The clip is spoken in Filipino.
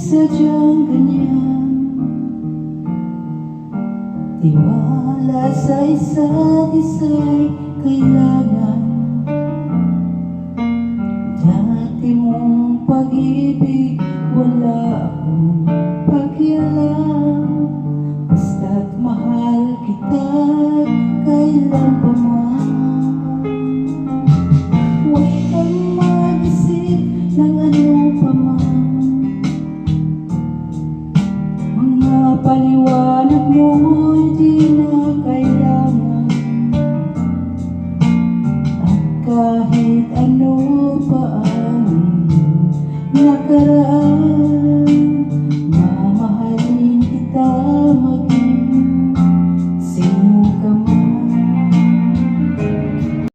sadyang ganyan. Tiwala sa isa't isa'y kailangan. Dati mong pag-ibig, wala akong pakialam. Basta't mahal kita kailan pa man. Huwag kang mag-isip ng ano pa man. Mga paliwanag mo'y di na kailangan. At kahit ano pa ang nakaraan,